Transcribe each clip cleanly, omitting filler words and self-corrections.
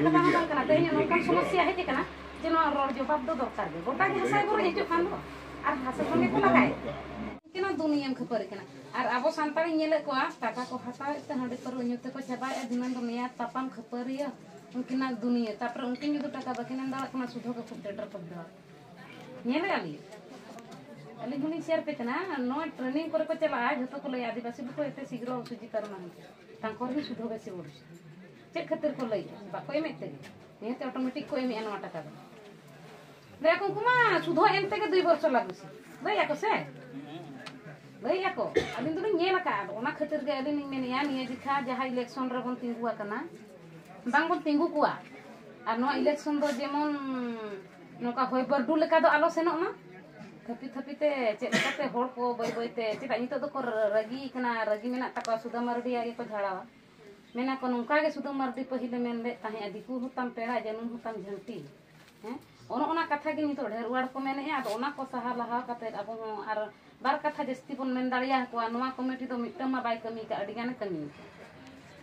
kata ngomong kana tehnya nongkan solusi heje kana je no ror jawab do dorkar ge gota ge hasai bor hejo kan do ar hasai bor ko lagai kena दुनिया में खबर कना और अब सांतारी नेले को टाका को हटाव ते हंडे पर न्यूते को चबाय दिनन दुनिया तापाम खपरिया उनकिना दुनिया तापर उनकिन जो टाका बकिन दाड़ा कना सुधो को फुटेटर पर दो नेले अली गुनी शेयर पे कना नो ट्रेनिंग करे को चला जतो को लय आदिवासी को एते शीघ्र सुजी करना तांकर ही सुधो बेसी ओर चे खातिर को लय बाको एमेते नेते ऑटोमेटिक को एमे एनो टाका देखो कुमा सुधो एमते के 2 वर्ष लागुसी लय को से लैया को अलिन दुनी नेला का ओना खातिर गे अलिन मेनिया निया जिखा जहा इलेक्शन रे बन तिंगुआ कना बांग बन तिंगु कुआ आ नो इलेक्शन दो जेमन नोका होय बरडू लेका दो आलो सेनो ना थपी थपीते चे लेकाते होड़ को बय बयते चेदा नितो दो को रगी कना रगी मेना तका सुदा मारडी आगे को झाड़ावा मेना को नोका गे सुदा मारडी पहिले मेन ले ताहे दिकु हुतम पेड़ा जनुन हुतम झंटी हैं ओना कथा गे नितो ढेर वाड़ को मेने आ ओना को सहा लहा कते अब आर बार कथा जस्ती बन मेन दाड़िया को नोवा कमिटी दो मिटम मा बाय कमी का अडिगान कमी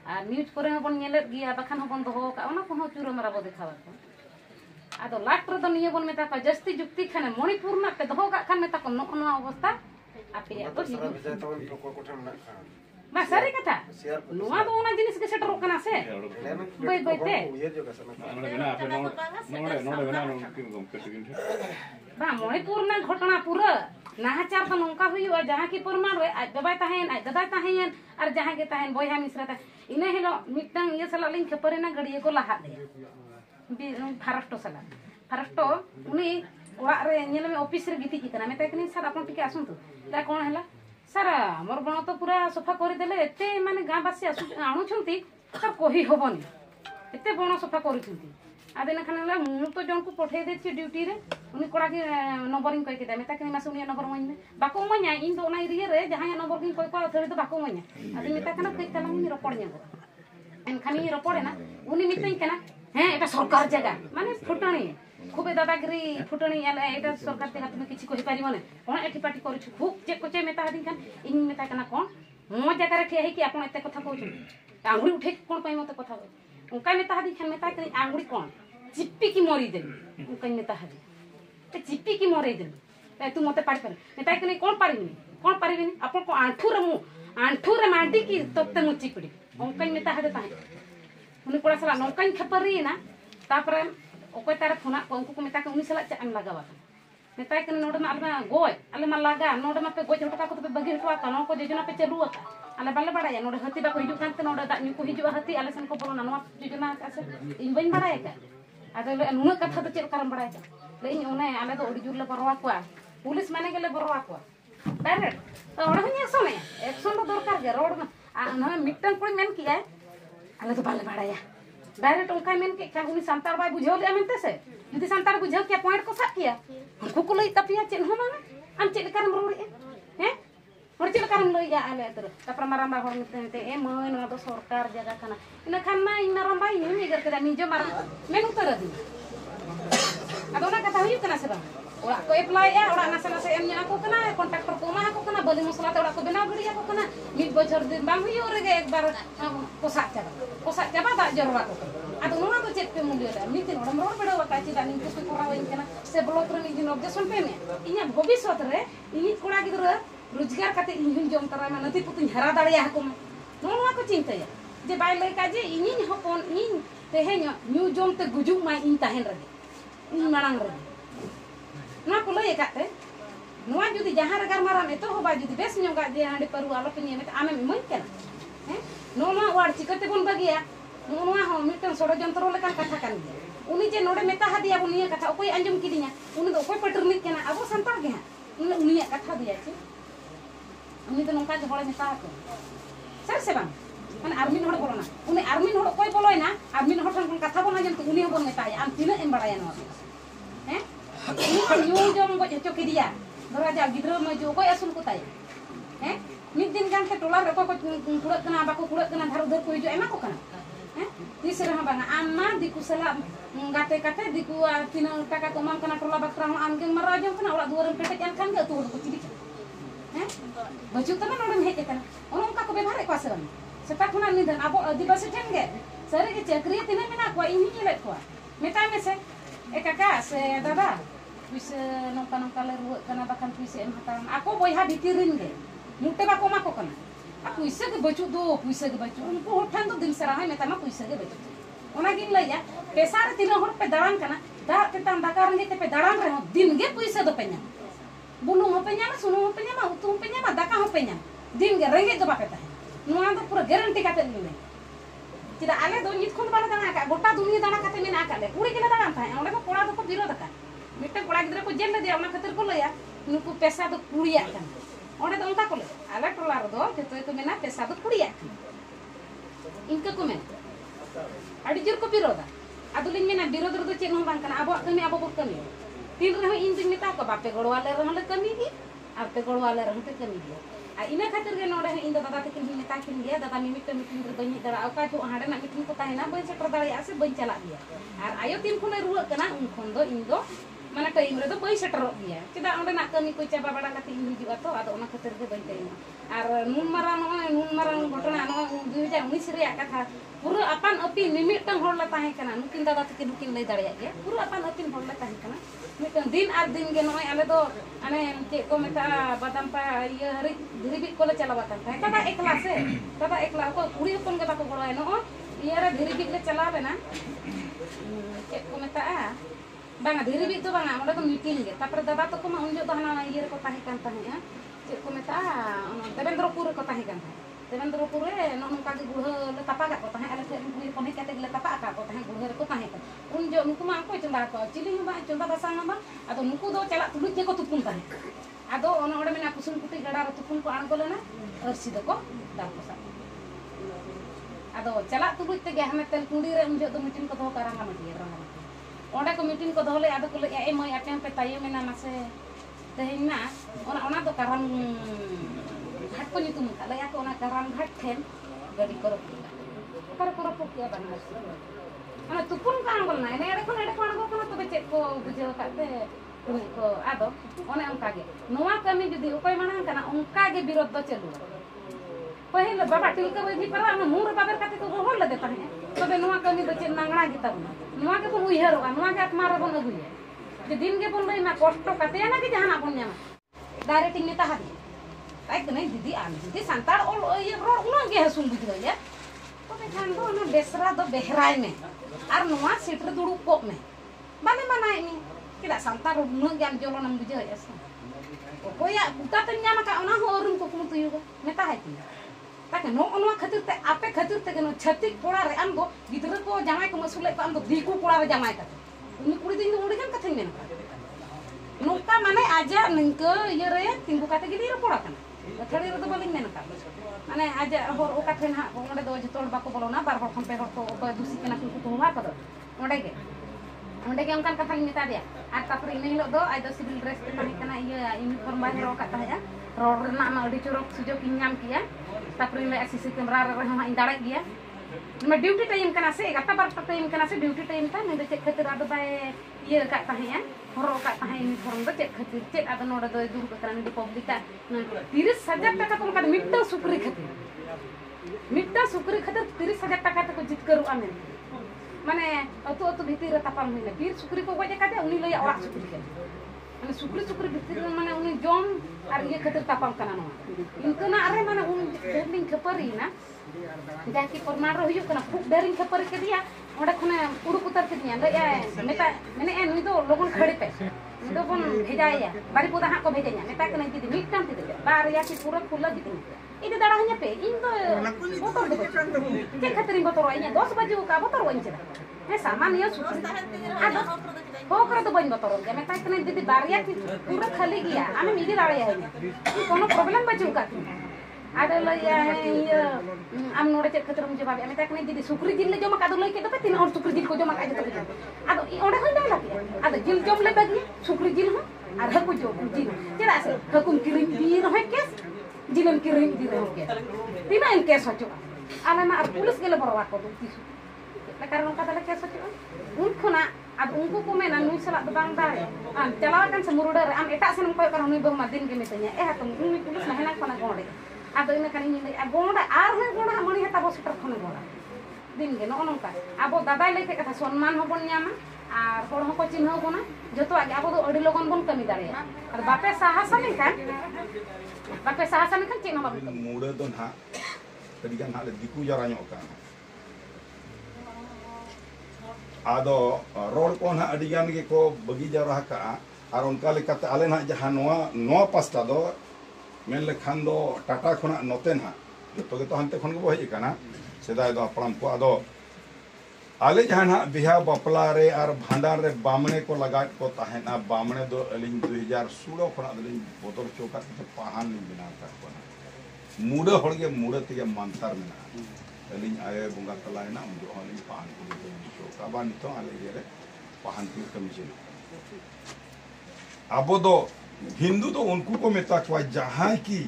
आ न्यूज करे बन नेलेत गिया बखान बन दोहो का ओना को चुरो मारा बो देखावा को आदो लाट रे दो निये बन मेता का जस्ती जुक्ति खाने मणिपुर ना पे दोहो का खान मेता को नो अवस्था आपे तो बा सारी कथा नोवा दो ओना जिनिस के सेटर कना से बय बयते बा मणिपुर ना घटना पूरा नाहाचार तो नौका हुआ जहाँ की परमाण आज दबाई तहन आज ददाई तहन और जहाँ के तहन बया मिश्रा इन हिलो मिटन ये सला लिंग खपरेना गड़िए को लहा दे फारस्टो सला फारस्टो उनी ओड़ा रे नेल में ऑफिस रे गिति कितना मेता कनी सर आपन टिके आसंतु ता कोन हला सर हमर बण तो पूरा सफा कर देले एते माने गां बासी आणु छंती सर कोही होबनी एते बण सफा करू छंती आदिन खाने मु तो जन को पठे दे ड्यूटी रे उनी कोड़ा के नंबरिंग कई के मेता के मास उनी नंबर मन में बाको मन्या इन तो ना एरिया रे जहां नंबर किन कोई को थरे तो बाको मन्या आदि मेता कना कई तला उनी रपड़ न्या एन खानी रपड़ ना उनी मितई कना हैं एटा सरकार जगह माने फुटणी खूबे दादागिरी फुटणी आले एटा सरकार ते हाथ में किछि कहि पारिबो ने कोन एठी पार्टी करू छु खूब जे कोचे मेता हदिन खान इन मेता कना कोन मो जगह रे ठिया है कि आपण एते कथा कहू आंगुरी उठे कोन पई मते कथा उनका मेता हदिन खान मेता के आंगुरी कोन चिप्पी की मरी दे उनका नेता हरी ते चिप्पी की मरे दे तू मते पाड़ी पर नेता के कोन पारिबिनी आपन को आंठू रे मांडी की तत्ते मु चिपड़ी उनका नेता हदे ताहे उनी कोड़ा सला नौका खपरी ना तापर ओको तारे फोना उनको को मेता के उनी सला चाम लगावा नेता के नोड मा अलमा गोय अले मा लागा नोड मा पे गोय हटका को पे बगी हटवा का नो को योजना पे चलू का अले बाले बड़ाया नोड हती बा को हिजु कांते नोड दा न्यू को हिजु हती अले सन को बोलो ना नो योजना का से इन बइन बड़ाया का आदो ले नुना कथा तो चेक करम बड़ाय ले इन ओने आले तो ओडी जुर ले बरवा को पुलिस माने गेले बरवा को डायरेक्ट तो ओडा हनी सोने एक्शन तो दरकार गे रोड ना मिटन कोई मेन किया आले तो बाले बड़ाया डायरेक्ट उनका मेन के का उनी संतार बाय बुझाव ले मेनते से यदि संतार बुझाव के पॉइंट को साथ किया उनको को लई तपिया चेन हो माने हम चेक करम रोड हैं और चेक करम लई आले तर तपर माराम हर मिटते ए मय न तो सरकार जगह खाना इन खाना इन रंबा इन निगर के निजो मार मेन उतर दी अब ना कथा हुई कना से बा ओड़ा को अप्लाई या ओड़ा नसे नसे एम nya को कना कॉन्ट्रैक्टर को मा को कना बली मसला ते ओड़ा को बना बड़िया को कना मिड बछर दिन बांग हुई और एक बार कोसा चाबा दा जरवा को अब नोना तो चेक पे मूल्य ला मितिन ओड़ा रोड बड़ो का चिदा नि को कोरा वइन कना से ब्लॉक रे नि ऑब्जेक्शन पे में इnya भविष्य रे इन कोड़ा गिदरा रोजगार काते इन जम तरा में नथी पुतिन हरा दाड़िया को नोना को चिंताया जे बाय लेका जे इन होपन इन तेहेन न्यू जम ते गुजु मा इन ताहेन रे इन मांग रे ना को लय काते नोआ जुदी जहां रे गरमारा में तो होबा जुदी बेस न्योगा जे हांडे परु आलो पे में आमे मन केना हैं नोना वाड चिकते बन बगिया नोना हो मिटन सोडो जंतरो लेका कथा कान उनी जे नोडे मेता हदिया बुनिया कथा ओकोय अंजम किदिया उनी दो ओकोय पटरनी केना अब संतार गे हां उनी कथा दिया छे उनी तो नोका जे होळे मेता को सर से बांग माने आर्मी नोड बोलना उनी आर्मी नोड कोई बोलोय ना आर्मी नोड ठन कथा बोना जन उनी बोन मेताय आम तिना एम बड़ाया नो हैं न्यू जम गो चो किदिया धरा जा गिद्रो म जो कोई असुल को ताय हैं मिद दिन गान के टोला रे को कुड़क कना बाको कुड़क कना धार उधर को जो एमा को कना हैं तिस रहा बांगा आमा दिकु सला गाते काते दिकु तिना टाका को माम कना टोला बकरा आम के मरा जम कना ओला दुवर पेटे जान खान के तो को चिदी हैं बजु तना नोडम हे कना ओनका को व्यवहार को आसे सेटा खुना निधन अब आदिवासी ठेन गे सारे के चक्री तीन मेना को इन ही ले को मेता में से ए काका से दादा पुइस नोका नोका ले रुआ कना बाखान पुइस एम हताम आको बोया भितिरिन गे मुटे बाको मा को कना आ पुइस के बचु दो पुइस के बचु उनको होठान तो दिल सरा है मेता मा पुइस के बचु ओना गिन लया पैसा रे तीन हर पे दाड़ान कना दा तेतान दाका रंगे ते पे दाड़ान रे दिन गे पुइस दो पे냐 बुलुंग हो पे냐 सुनु हो पे냐 उतु हो पे냐 दाका हो पे냐 दिन गे रंगे दो बाके ताहे नुआ तो पूरा गारंटी काते ले चिदा आले दो नित खन बाला दाना का गोटा दुनिया दाना काते मेना काले कुड़ी के दाना ताहे ओंडे को कोड़ा दो को विरोध का मिटे कोड़ा गिदरे को जेल दे ओना खातिर को लया नुकु पैसा दो कुड़िया का ओंडे दो उनका को ले आले टोला रे दो जतो को मेना पैसा दो कुड़िया इनका को में अड़ी जोर को विरोधा अदुलिन मेना विरोध रे दो चेन हो बांग कना अबो कमी अबो को कमी तीन रे इन दिन मेता को बापे गड़वाले रे ले कमी गी और पे गड़वाले रे ते कमी गी आ इना खातिर गे नोडे इन दादा तकिन ही मेता किन गया दादा मिमिट मीटिंग रे बनी दरा ओका जो हाडे ना मीटिंग को ताहेना बई सेटर दाड़िया से बई चला गया और आयो तीन खुने रुआ कना उन खुन दो इन दो माने टाइम रे दो बई सेटर गया चदा ओंडे ना कमी को चाबा बड़ा काते इन हिजुआ तो आदो ओना खातिर गे बई टाइम और नून मारान घटना नो 2019 रे कथा पूरा अपन अपी मिमिटन होड़ ताहे कना नुकिन दादा तकिन नुकिन लई दाड़िया गया पूरा अपन अपी होड़ ताहे कना मिटन दिन आर दिन गे नोय आले दो अने चे को मेता बादाम पा ये हरि धीरे को ले चलावा था दादा एकला को कुड़ी अपन के बाको गड़ाय नो ये रे धीरे ले चला लेना चे को मेता बांगा धीरे तो बांगा ओंडे तो मीटिंग गे तापर दादा तो को मा उन जो दहना ये को ताहे कान ताहे चे को मेता देवेंद्रपुर को ताहे कान देवेंद्रपुर रे नोनका के गुढ़ ले तपा का को ताहे आले से उन को नहीं काते ले तपा का को ताहे गुढ़ रे को ताहे उन जो उनको मा को चंदा को चिली बा चंदा बासा बा आदो नुकु दो चला तुलुज के को तुपुन ताहे आदो ओन ओडे मेना कुसुम कुटी गड़ा रे तुपुन को आण लेना अरसी दो को दाल को सा आदो चला तुलुज ते गे हमें तेल कुंडी रे उन जो दो मीटिंग को दो करांगा मटिए रंगा ओंडे को मीटिंग को दो ले आदो को ले ए मय आटे पे ताये मेना मासे तेहेना ओना दो कारम घाट को नितुम का लया को ओना कारम घाट ठेन गाड़ी को रखो के बना ana tupun ka anggol na ene ko anggol kono to becet ko bujeu kate ko ado one onka ge noa kami judi ukoy manang kana onka ge birod do chelu pahil baba tilka bhi para ana mur babar kate ko hol lade tahe tobe noa kami do chen nangna gi tabuna noa ge bon uihero noa ge atmara bon aguye je din ge bon lei ma kosto kate na ge jahana bon nyama directing ni taha taik nai didi an didi santar ol ye ror una ge hasun bujeu ya tobe khan do ana besra do behrai me ar noa setre dudu kok me bane mana ini tidak santar nu gam jolo nam bujeu ya sa okoya buta tanya maka ona ho orun ko kumu tuyu meta hati tak no ono khatir te ape khatir te no chhatik pora re am do gidra ko jamai ko masule ko am do diku pora re jamai ka uni kuri din udi kan kathing men nungka mane aja ningke ye re tinggu kate gidi ro pora kana thari ro do baling men ka mane aja hor oka then ha onde do jotol bako bolona bar bar sampai hor ko ba dusi kena ku to ha ka do onde ge onkan kata ni meta dia at tapri ini hilo do ai do civil dress te pani kana iya uniform ba ro ka ta ya ro na ma adi curok sujo kinyam kia tapri le assisi kamera re ha indare dia ma duty time kana se gata bar time kana se duty time ta ne de cek khatir ado bae iya ka ta ya horo ka ta uniform do cek khatir cek ado no do dur ka kan di public ka 30,000 taka to ka mitta sukri khatir 30,000 taka to jit karu amen माने अतो अतो भीतर तापाम होइना बीर सुकरी को गजे काते उनी लय ओरा सुकरी के माने सुकरी भीतर माने उनी जम आर ये खतर तापाम कना न इनकना अरे माने उन डेलिंग खपरी ना जाकी परमार होयो कना फुक डेरिंग खपरी के दिया ओडे खने उडुक उतर के दिया लय मेता माने ए नुई दो लोगन खड़ी पे नुई दो बन भेजाया बारी पोदा हा को भेजanya मेता कना दीदी मिटन दीदी बार या की पूरा खुला दीदी ini darahnya pe indo motor do ke khatering motor ini 10 baju ka motor wanje sama niya sukri ada ho kara to ban motor ge meta kene didi baria ki pura khali gya ame midi lare hai ni kono problem baju ka ada la ya am node cek khater mujhe babe meta kene didi sukri jil le joma ka do lay ke do pe tin or sukri jil ko joma ka do ado ode hoy da lagi ado jil jom le bagi sukri jil ho ar haku jom jil cera se hakum kirim bi no kes jilan kirim di reho ke tina en kes hocho ala na ar pulis gele borwa ko tisu la karena kata la kes hocho un khona ab unku ko mena nu sala bang dare am calakan semuruda am eta seneng ko karena nu bang madin ke metanya hatum uni pulis na hena kona gode ado ina kan ini gonda ar he gonda mani heta bos ter khona gonda दिन के no नोंका अब दादा लेते कथा सम्मान होबन न्यामा और होड़ होको चिन्ह बोना जतो आगे अब अड़ी लगन बन कमी दाड़िया और बापे साहस लेखान चिन्ह बाबू मुड़े दो ना अड़ी गान हाले दिकु जरा ᱧᱚᱜ का आदो रोड को ना अड़ी गान के को बगी जरा का और उनका लेकाते आले ना जहां नोआ पास्ता दो मेन लेखान दो टाटा खना नोते ना जतो के तो हनते खन को हेज काना सेदाय दो अपराम को आदो आले जहां ना बिहा बापला रे और भांडार रे बामणे को लगा को ताहेना बामणे दो अलिंग 2016 खना दलिंग बोतल चौका के पाहान लिंग बिना का कोना मुड़े होड़गे मुड़े ते मानतार में अलिंग आए बुंगा तलायना उन अलिंग पाहान को चौका बा नितो आले रे पाहान की कमीशन अब दो हिंदू तो उनको को मेता को जहां की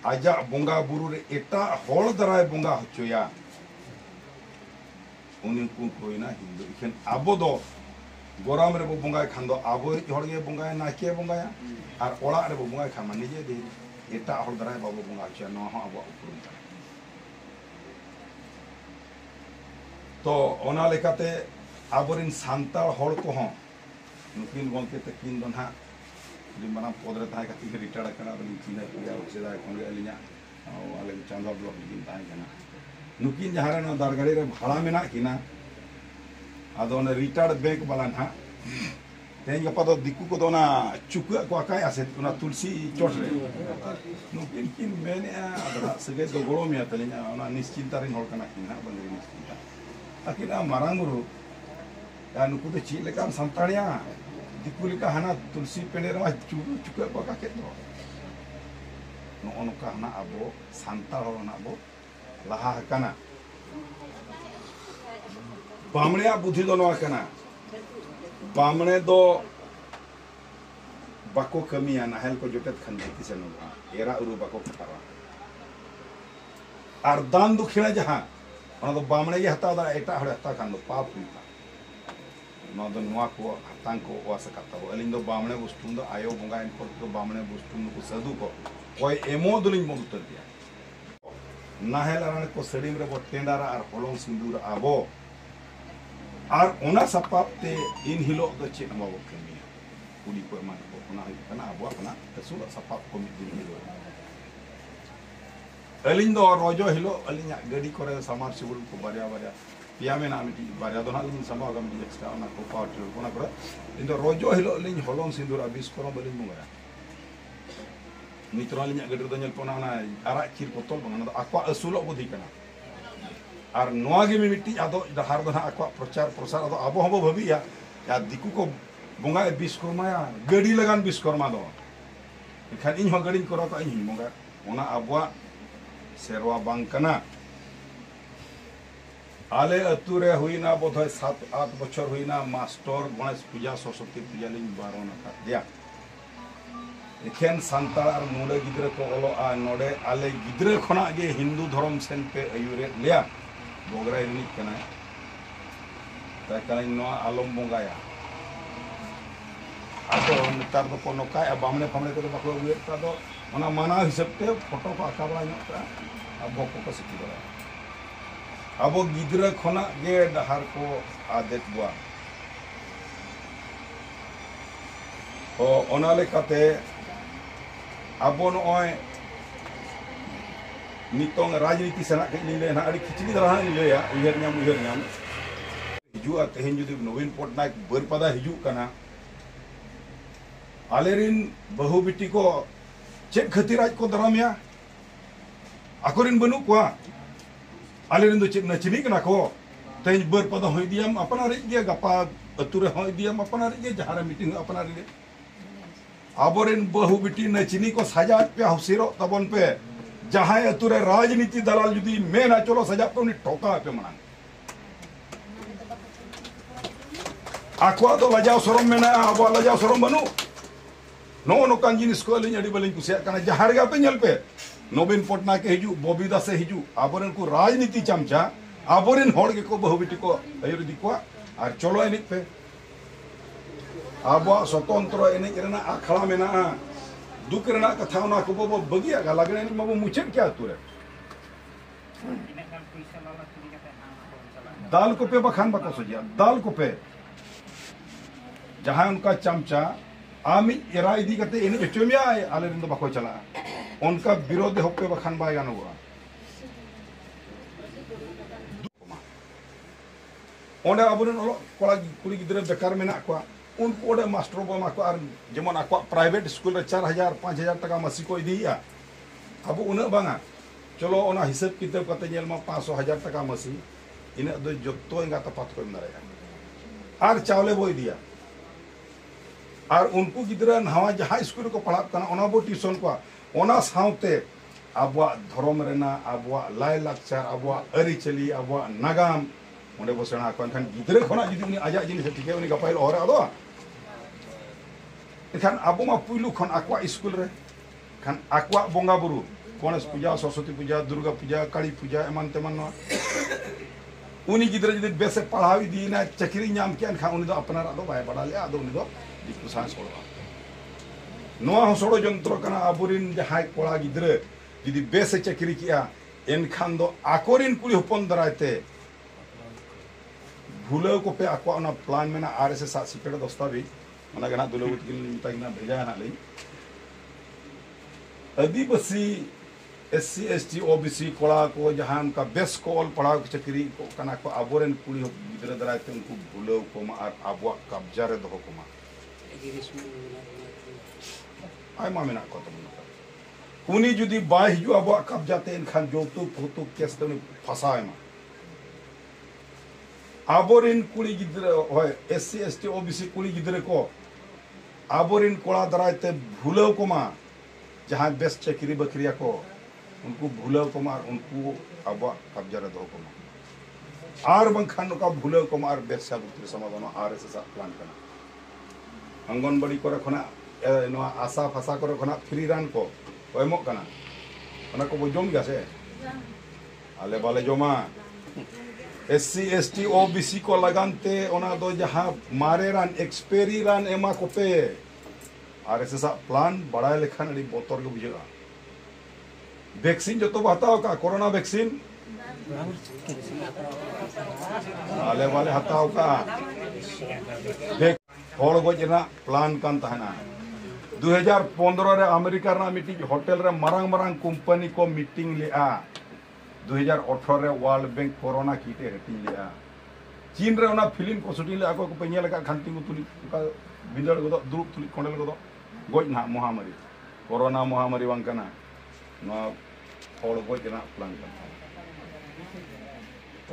आजा बुंगा बुरु रे एटा होड़ दराय बुंगा होचोया उनको कोइना हिंदू इखन अब दो गोराम रे बुंगा खान दो अब होड़गे बुंगा नाके बुंगा और ओड़ा रे बुंगा खान निजे दे एटा होड़ दराय बाबू बुंगा होचोया नो हो अब उपरुम तो ओना लेकाते आबरिन सांताल होड़ को हो नुकिन गोंके तकिन दो ना माना पदरे तहाय कति रिटायर्ड कना बलिन चिना पिया सेदा खन अलिना आले चांदा ब्लॉक दिन तहाय कना नुकिन जहां रे दारगाड़ी रे भाड़ा मेना किना आदो ने रिटायर्ड बैंक वाला ना तेन गपा दो दिकु को दोना चुक को आकाय आसे उना तुलसी चोट रे नुकिन किन मेने आदरा सगे दो गोलो मिया तलिना उना निश्चिंता रिन होड़ कना किना बंदे निश्चिंता अकिना मारांगुरु या नुकु तो ची लेका संताड़िया दिकुल का हना तुलसी पेड़े रमा चुक को का के दो नो नोका हना अबो सांताल होड़ ना अबो लहा कना बामणे बुद्धि दो नवा कना बामणे दो बाको कमिया नाहेल को जोटेत खन दिति से नोगा एरा उरु बाको खटावा और दान दुखिना जहां ओना दो बामणे के हता दा एटा हड़ हता खान दो पाप हुईता नो दो नवा को हतां को वास कता अलिंग दो बामणे वस्तु दो आयो बुंगा इन को बामणे वस्तु को सदु को कोई एमो दुलिंग मो उतर दिया नाहेल आरान को सड़ीम रे बो टेंडारा और होलोंग सिंदूर आबो और ओना सपापते इन हिलो दो चेक माबो कमिया कुली को मान को ओना कना आबो अपना तसुल सपाप को मिद दिन हिलो अलिंग दो रोजो हिलो अलिंग गडी करे समार सिबुल को बारिया बारिया पिया में ना मिटी बारिया दो ना लिंग समाव गम दी एक्स्ट्रा ओना को पावर टिल कोना करे इन दो रोजो हिलो लिंग होलोंग सिंदूर अबिस करो बलिंग मुंगा नितराल nya geder danyal pona na ara kir potol bang na akwa asulok budhi kana ar noa ge mimiti ado dahar do na akwa prochar prosar ado abo hobo bhabi ya diku ko bonga e biskorma ya gadi lagan biskorma do ikhan in ho gadi koro ta in bonga ona abwa serwa bang kana आले अतुरे हुईना बोधय 7-8 बछर हुईना master Ganesh Puja Saraswati पूजा लिंग बारो ना का दिया एखेन सांताल और मुंडे गिद्रे को ओलो आ नोडे आले गिद्रे खना गे हिंदू धर्म सेन पे अयुरे लिया बोगरा इनी कना ताकना नो आलम बोंगाया आतो नेतार दो को नोका आ बामने फामने को बाको उयता दो ओना माना हिसाब ते फोटो को आकाबला नोका अब को को सिटी दो अब गिद्रे खना गे डहार को आदेत बुआ ओ ओना लेकाते अब नॉय नितोंग राजनीति सेना के लिए ना अड़ी खिचड़ी दरा लिया उहर नाम हिजुआ तेहन जुदी नवीन पटनायक बरपदा हिजु कना आलेरिन बहु बिटी को चेक खतिराज को दरामिया अकोरिन बनु को आलेरिन दो चेक नचनी कना को तेहन बरपदा होय दियाम अपना रे गे गपा अतुरे होय दियाम अपना रे जहारा मीटिंग अपना रे आबोरेन बहु बिटी नचनी को सजा पे हसिरो तबन पे जहां अतुरे राजनीति दलाल जुदी मेना चलो सजा पे उनी ठोका पे मना आखवा तो लजाव सरम मेना अब लजाव सरम बनु नो नो कान जिनिस को लिन अडी बलिन कुसिया कना जहार गा पे नल पे नवीन पटनायक के हिजु बॉबी दास से हिजु आबोरेन को राजनीति चमचा आबोरेन होड़ के को बहु बिटी को अयुर दिकवा और चलो एनिक पे आबो स्वतंत्र एने करना अखड़ा में ना दुख रना कथा ना को बो बगिया गा लगने नि मबो मुचन क्या तुरे दाल को पे बखान बाको सोजिया दाल को पे जहां उनका चमचा आमी एरा इदी कते एने चचमिया आले रिंदो बाको चला उनका विरोध होपे बखान बाय गानोगा ओंडे आबुरन कोला कुड़ी गिदरे बेकार मेना को उनको ओडे मास्टर बो माको आर जेमन आको प्राइवेट स्कूल रे 4000 5000 टाका मासी को इदिया अब उना बांगा चलो ओना हिसाब किताब कते नेल मा 500,000 टाका मासी इना दो जत्तो इंगा तपात को नारे आर चावले बो इदिया और उनको गिदरा नवा जहां स्कूल को पढ़ा कना ओना बो ट्यूशन को ओना साउते आबवा धर्म रेना आबवा लाय लाक्चर आबवा अरी चली आबवा नागाम ओंडे बो सेना को खान गिदरे खना जुदी उनी आजा जिनिस ठिके उनी गपाइल और आदो एखान आबो मा पुइलु खन आक्वा स्कूल रे खान आक्वा बोंगा बुरु गणेश पूजा सरस्वती पूजा दुर्गा पूजा काली पूजा एमान तेमान उनी गिदरे जुदी बेसे पढ़ावी दीना चकरी नाम के खान उनी दो अपना आदो बाय पढ़ाले आदो उनी दो दिकु सांस सोड़वा नोआ होसड़ो जंत्र कना आबुरिन जहाय कोड़ा गिदरे जुदी बेसे चकरी किया एनखान दो आकोरिन कुड़ी हपन दरायते भूलो को पे आको ना प्लान में ना आरएसएस सिपेड़ दस्तावेज मना गना दुलो उतकिन मितागिना भेजा ना लई आदिवासी एससी एसटी ओबीसी कोड़ा को जहां का बेस को ऑल पढ़ा चकरी को कना को आबोरेन कुड़ी गिदरे दरायते उनको भूलो को मा आर आबवा कब्जा रे दो को मा आय मा मेना को तो उनी जुदी बाय हिजु आबवा कब्जाते इनखान जोतु फोतु केस तो फसाय मा आबोरिन कुड़ी गिदरे होय एससी एसटी ओबीसी कुड़ी गिदरे को आबोरिन कोड़ा दरायते भूलो को मा जहां बेस चकरी बकरिया को उनको भूलो को मार उनको आबवा कब्जा रे दो को मा आर बंखान का भूलो को मार बेस सा बुत्री समाधान आरएसएस प्लान करना अंगनबाड़ी को रखना नो आशा फासा को रखना फ्री रान को एमो कना ओना को बजोम गासे आले बाले जोमा एससी एसटी ओबीसी को लगानते ओना दो जहां मारे रान एक्सपेरी रान एमा को पे आरएसएस प्लान बड़ा लेखान अड़ी बोतर के बुझेगा वैक्सीन जो तो हताओ का कोरोना वैक्सीन आले वाले हताओ का हड़ गजना प्लान कान तहना 2015 रे अमेरिका रा मीटिंग होटल रे मारांग मारांग कंपनी को मीटिंग लेआ 2018 रे world bank corona Kite hating लेआ चीन रे ओना फिल्म को शूटिंग ले आको को पेनिया लगा खांती को तुली का बिंदड़ गदो दुरुप तुली कोंडल गदो गोज ना महामारी कोरोना महामारी वांकना ना हड़ गजना प्लान करता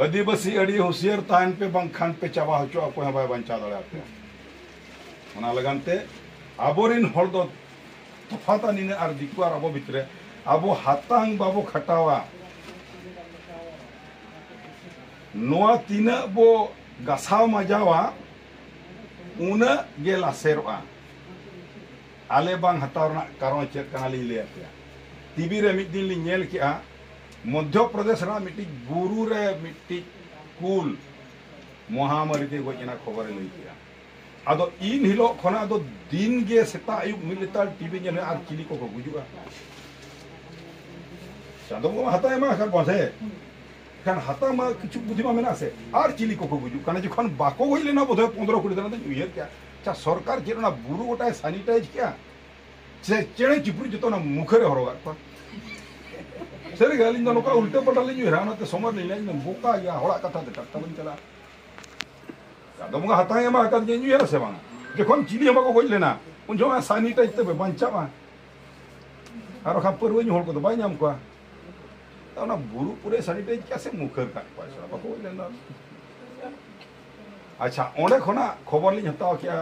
आदिवासी अड़ी होशियार तान पे बंखान पे चावा हचो आपको है बाय बंचा दड़ा पे ओना लगानते आबोरिन हड़ दो तफाता निने आर दिकु आर आबो भितरे आबो हातांग बाबो खटावा नोआ तीना बो गसाव मजावा उना गे लासेरवा आले बांग हतावना कारण चेक कना ली ले पे टीवी रे मिट दिन ली नेल किया मध्य प्रदेश रा मिट्टी गुरु रे मिट्टी कुल महामारी ते गोजना खबर लई किया आदो इन हिलो खना दो दिन गे सेता आयु मिलिटार टीवी नेल आर चिली को गुजुगा चादो को हता मा कर बसे खान हता मा किछु बुद्धिमा मेना से आर चिली को गुजु कने जखन बाको होइले ना बोधे 15 कोटी दिन तो उयर क्या चा सरकार जेना बुरु गोटा सैनिटाइज क्या से चेणे चिपुरी जतो ना मुखरे हरोगा को सरी गालिन दो नका उल्टे पल्टा ले जुरा ना ते समर ले ले बोका या हड़ा कथा ते कथा बन चला चादो मुगा हता मा का जे जुयर से बांगा जखन चिली हमा को होइले ना उन जो सैनिटाइज ते बंचा मा आरो खा परवो नि होल को बाय नाम को ना बुरु पूरे सैनिटाइज कैसे मुखर का पाछा बाको लेना अच्छा ओंडे खना खबर लिन हताव क्या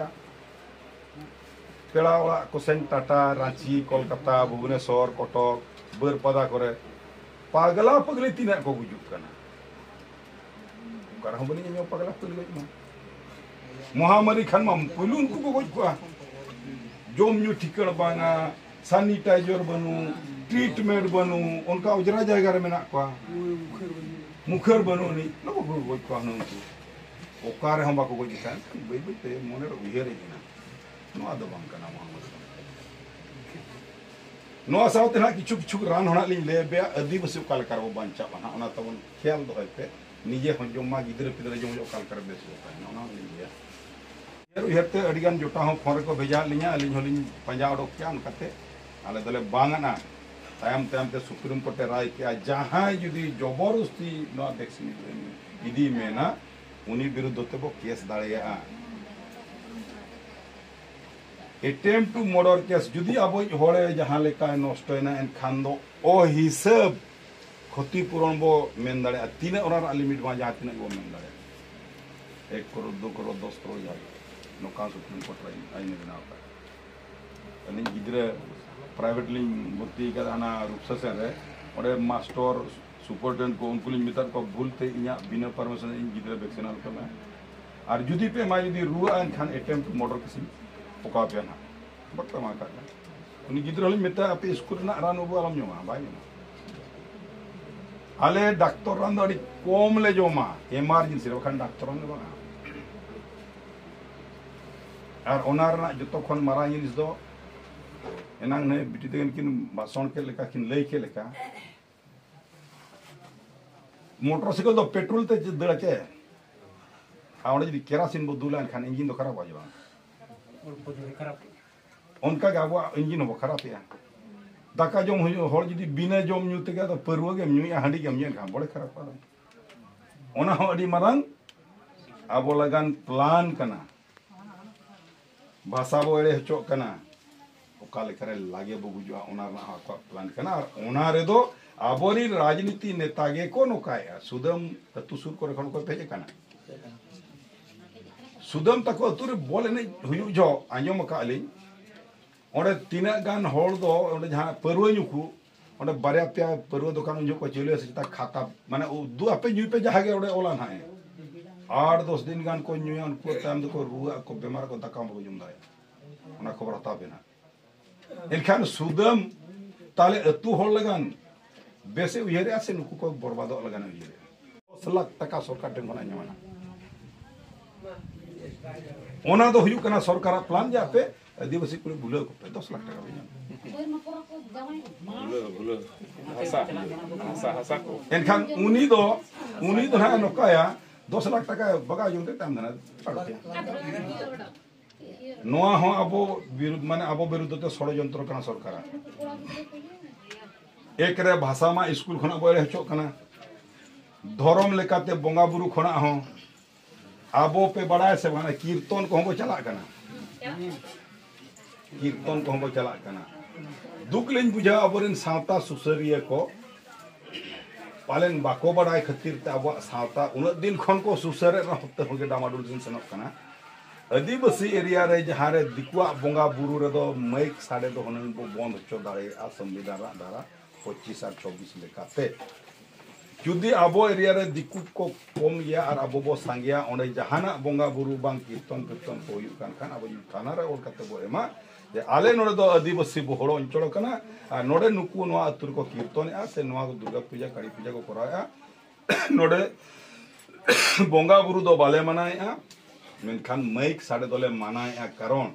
पेड़ा वाला कोसेन टाटा रांची कोलकाता भुवनेश्वर कटक बरपदा करे पागला पगले तीना को गुजुक कना कर हम बनी में पागला पगले मा महामारी खान मा पुलुन को गोज को जोम न्यू ठिकड़ बांगा सैनिटाइजर बनू ट्रीटमेंट बनू उनका उजरा जायगा रे मेना को मुखर बनू नी नो गोज को हनु ओकार हम बाको गोज खान बई बई ते मोने रो उहेरे किना नो आदो बांग कना महामारी नो साउते ना किछु किछु रान होना लिन ले बे आदिवासी काल करबो बांचा बना ओना तबन ख्याल दोय पे निजे हन जमा गिद्रे पिद्रे जम काल कर बेस होता ना लिया यार उहते अडिगान जोटा हो फोन को भेजा लिया अलिन होलिन पंजा ओडक क्या उनकाते आले दले बांगना तायम तायम ते सुप्रीम कोर्ट राय के जहां जुदी जबरदस्ती ना वैक्सीन इदी मेना उनी विरुद्ध ते बो केस दाड़िया अटेम्प्ट टू मर्डर केस जुदी अब होड़े जहां लेका नष्टना एनखान दो ओ हिसाब क्षतिपूरण बो मेन दाड़िया तीन ओना लिमिट मा जहां तीन बो मेन दाड़िया 1 करोड़ 2 करोड़ 10 करोड़ जा नोका सुप्रीम कोर्ट राय आईन बनाव का अली गिद्रे प्राइवेट लिंग भर्ती का आना रूपसा से रे और मास्टर सुपरटेंडेंट को उनको मितर को भूलते इया बिना परमिशन इन गिद्रे वैक्सीन आल कमा और जुदी पे मा जुदी रुआ खान अटेम्प्ट टू मर्डर किसी पोका पे ना बक्ता मा का उनी गिद्रे हली मिता अपे स्कूल ना रान उबु आलम जोमा बाय आले डॉक्टर रान दड़ी कम ले जोमा इमरजेंसी रे खान डॉक्टर रान बा और ओनार ना जतो खन मारा जिनिस दो एनांग ने बिटी तेगन किन भाषण के लेका किन लई के लेका मोटरसाइकिल दो पेट्रोल ते दड़ के आवड़े जदी केरासिन बो दुलान खान इंजन दो खराब हो जाबा उनका गाबो इंजन हो खराब या दाका जम हुई होड़ जदी बिना जम न्यू तेगा तो परवा के न्यू या हांडी के न्यू खा बड़े खराब पा ओना हो अडी मारंग आबो लगान प्लान कना भाषा बो एड़े हचो कना ओका लेकरे लागे बो गुजुआ ओना ना हा प्लान कना और ओना रे दो आबोरी राजनीति नेता गे को नोकाया सुदम ततुसुर को रखन को भेजे कना सुदम तको तुर बोले ने हुयु जो आंजम का अली ओडे तीना गान होड़ दो ओडे जहां परवा नुकु ओडे बारया पे परवा दुकान जो को चले से खाता माने दु आपे न्यू पे जहागे ओडे ओला ना है 8-10 दिन गान को न्यू उनको टाइम को रुआ को बीमार को तकाम को जुम दाय ओना खबर हता बेना एनखान सुदम ताले अतु होड़ लगान बेसे उयरे आसे नुकु को बर्बाद लगान उयरे 10 लाख टका सरकार टेन बना न्याना ओना दो हुयु कना सरकार प्लान जापे आदिवासी को बुले को 10 लाख टका बेना बुले हसा को एनखान उनी दो ना नकाया 10 लाख टका बगा जुते ताम ना नोआ हो अबो विरुद्ध माने अबो विरुद्ध ते षडयंत्र कना सरकार एक रे भाषा मा स्कूल खना बोले हचो कना धर्म लेकाते बोंगा बुरु खना हो आबो पे बड़ा से माने कीर्तन को हम चला कना कीर्तन को हम चला कना दुख लेन बुझा अबोरिन सावता सुसरिया को पालन बाको बड़ाई खातिर ते अब सावता उन दिन खन को सुसरे रहते होगे डामाडुल दिन सनक कना आदिवासी एरिया रे जहां रे दिकुआ बोंगा बुरु रे दो मैक साडे दो हनन को बंद हचो दारे आ संविधान धारा 25 और 24 लेकाते जुदी आबो एरिया रे दिकु को कम गया और आबो बो सांगिया ओने जहाना बोंगा बुरु बांग कीर्तन कीर्तन को हुयु कान आबो थाना रे ओल कते बो एमा जे आले नोडे दो आदिवासी बोहड़ो अंचल कना आ नोडे नुकु नोआ अतुर को कीर्तन आ से नोआ दुर्गा पूजा काली पूजा को कराया नोडे बोंगा बुरु दो बाले मनाया मेनखान मैक साडे दोले मनाया कारण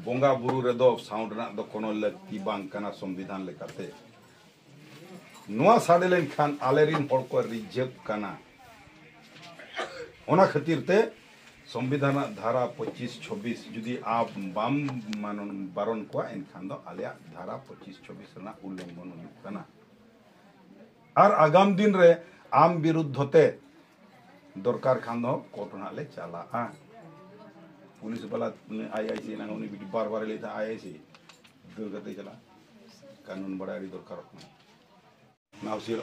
बोंगा बुरु रे दो साउंड ना दो कोनो लक्ति बांग कना संविधान लेकाते नोआ साडे लेन खान आलेरिन होड़ को रिजेक्ट कना ओना खातिर ते संविधान धारा 25-26 जुदी आप बाम मानन बारन को एनखान दो आलिया धारा 25-26 रना उल्लंघन हुयु कना और आगाम दिन रे आम विरुद्ध होते दरकार खान दो कोर्ट ना ले चला आ पुलिस वाला आईआईसी ना उनी बिटी बार-बार लेता आईआईसी दुर्गति चला कानून बड़ा दरकार ना नाव सिर